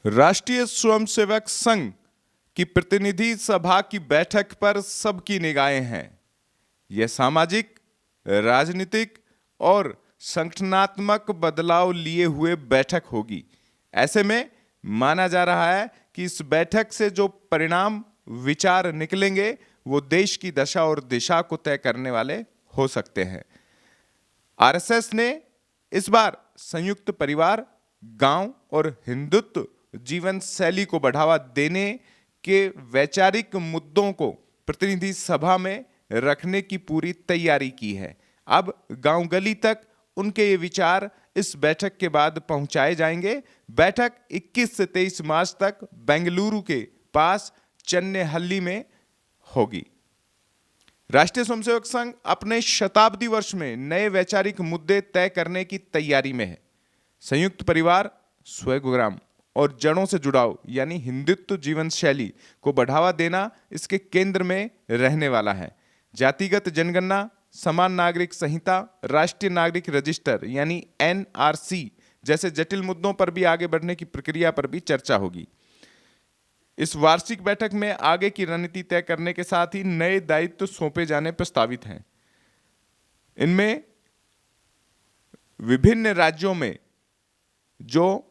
राष्ट्रीय स्वयंसेवक संघ की प्रतिनिधि सभा की बैठक पर सबकी निगाहें हैं। यह सामाजिक, राजनीतिक और संगठनात्मक बदलाव लिए हुए बैठक होगी। ऐसे में माना जा रहा है कि इस बैठक से जो परिणाम विचार निकलेंगे वो देश की दशा और दिशा को तय करने वाले हो सकते हैं। आरएसएस ने इस बार संयुक्त परिवार, गांव और हिंदुत्व जीवन शैली को बढ़ावा देने के वैचारिक मुद्दों को प्रतिनिधि सभा में रखने की पूरी तैयारी की है। अब गांव गली तक उनके ये विचार इस बैठक के बाद पहुंचाए जाएंगे। बैठक 21 से 23 मार्च तक बेंगलुरु के पास चन्नेहल्ली में होगी। राष्ट्रीय स्वयंसेवक संघ अपने शताब्दी वर्ष में नए वैचारिक मुद्दे तय करने की तैयारी में है। संयुक्त परिवार, स्वयंग्राम और जड़ों से जुड़ाव यानी हिंदुत्व जीवन शैली को बढ़ावा देना इसके केंद्र में रहने वाला है। जातिगत जनगणना, समान नागरिक संहिता, राष्ट्रीय नागरिक रजिस्टर यानी एनआरसी जैसे जटिल मुद्दों पर भी आगे बढ़ने की प्रक्रिया पर भी चर्चा होगी। इस वार्षिक बैठक में आगे की रणनीति तय करने के साथ ही नए दायित्व सौंपे जाने प्रस्तावित हैं। इनमें विभिन्न राज्यों में जो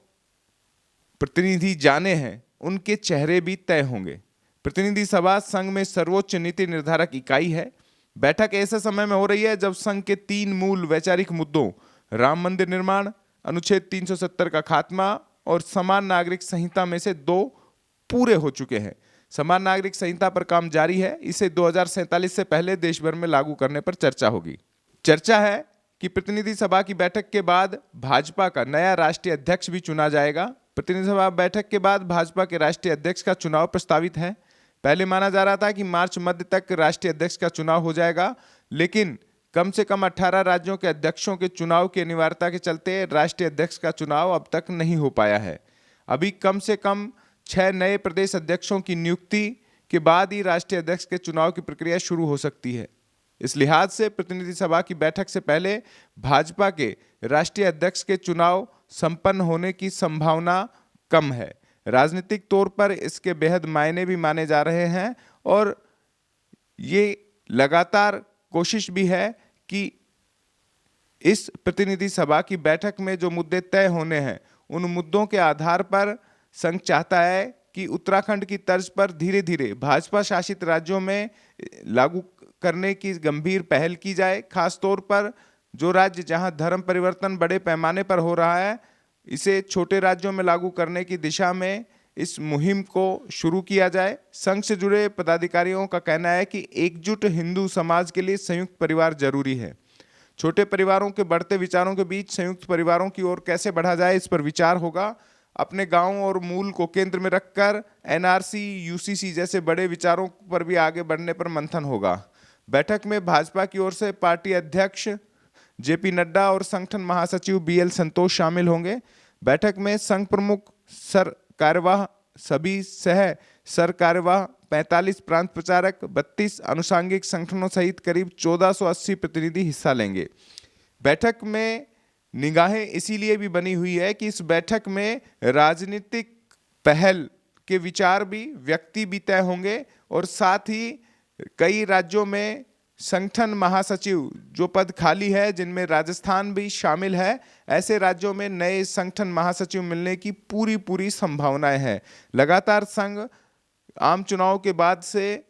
प्रतिनिधि जाने हैं उनके चेहरे भी तय होंगे। प्रतिनिधि सभा संघ में सर्वोच्च नीति निर्धारक इकाई है। बैठक ऐसे समय में हो रही है जब संघ के 3 मूल वैचारिक मुद्दों राम मंदिर निर्माण, अनुच्छेद 370 का खात्मा और समान नागरिक संहिता में से 2 पूरे हो चुके हैं। समान नागरिक संहिता पर काम जारी है। इसे 2047 से पहले देश भर में लागू करने पर चर्चा होगी। चर्चा है कि प्रतिनिधि सभा की बैठक के बाद भाजपा का नया राष्ट्रीय अध्यक्ष भी चुना जाएगा। प्रतिनिधि सभा बैठक के बाद भाजपा के राष्ट्रीय अध्यक्ष का चुनाव प्रस्तावित है। पहले माना जा रहा था कि मार्च मध्य तक राष्ट्रीय अध्यक्ष का चुनाव हो जाएगा, लेकिन कम से कम 18 राज्यों के अध्यक्षों के चुनाव की अनिवार्यता के चलते राष्ट्रीय अध्यक्ष का चुनाव अब तक नहीं हो पाया है। अभी कम से कम 6 नए प्रदेश अध्यक्षों की नियुक्ति के बाद ही राष्ट्रीय अध्यक्ष के चुनाव की प्रक्रिया शुरू हो सकती है। इस लिहाज से प्रतिनिधि सभा की बैठक से पहले भाजपा के राष्ट्रीय अध्यक्ष के चुनाव संपन्न होने की संभावना कम है। राजनीतिक तौर पर इसके बेहद मायने भी माने जा रहे हैं और ये लगातार कोशिश भी है कि इस प्रतिनिधि सभा की बैठक में जो मुद्दे तय होने हैं उन मुद्दों के आधार पर संघ चाहता है कि उत्तराखंड की तर्ज पर धीरे धीरे भाजपा शासित राज्यों में लागू करने की गंभीर पहल की जाए। खास तौर पर जो राज्य जहां धर्म परिवर्तन बड़े पैमाने पर हो रहा है, इसे छोटे राज्यों में लागू करने की दिशा में इस मुहिम को शुरू किया जाए। संघ से जुड़े पदाधिकारियों का कहना है कि एकजुट हिंदू समाज के लिए संयुक्त परिवार जरूरी है। छोटे परिवारों के बढ़ते विचारों के बीच संयुक्त परिवारों की ओर कैसे बढ़ा जाए, इस पर विचार होगा। अपने गांव और मूल को केंद्र में रखकर एनआरसी, यूसीसी जैसे बड़े विचारों पर भी आगे बढ़ने पर मंथन होगा। बैठक में भाजपा की ओर से पार्टी अध्यक्ष जेपी नड्डा और संगठन महासचिव बीएल संतोष शामिल होंगे। बैठक में संघ प्रमुख, सर कार्यवाह, सभी सह सर कार्यवाह, 45 प्रांत प्रचारक, 32 अनुषांगिक संगठनों सहित करीब 1480 प्रतिनिधि हिस्सा लेंगे। बैठक में निगाहें इसीलिए भी बनी हुई है कि इस बैठक में राजनीतिक पहल के विचार भी, व्यक्ति भी तय होंगे और साथ ही कई राज्यों में संगठन महासचिव जो पद खाली है, जिनमें राजस्थान भी शामिल है, ऐसे राज्यों में नए संगठन महासचिव मिलने की पूरी संभावनाएं हैं। लगातार संघ आम चुनाव के बाद से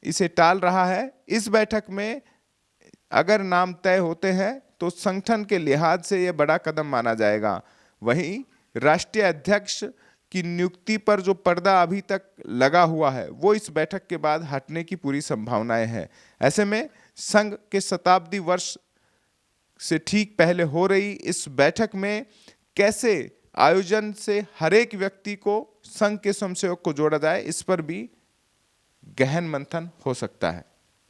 इसे टाल रहा है। इस बैठक में अगर नाम तय होते हैं तो संगठन के लिहाज से यह बड़ा कदम माना जाएगा। वहीं राष्ट्रीय अध्यक्ष की नियुक्ति पर जो पर्दा अभी तक लगा हुआ है वो इस बैठक के बाद हटने की पूरी संभावनाएं हैं। ऐसे में संघ के शताब्दी वर्ष से ठीक पहले हो रही इस बैठक में कैसे आयोजन से हर एक व्यक्ति को, संघ के स्वयंसेवक को जोड़ा जाए, इस पर भी गहन मंथन हो सकता है।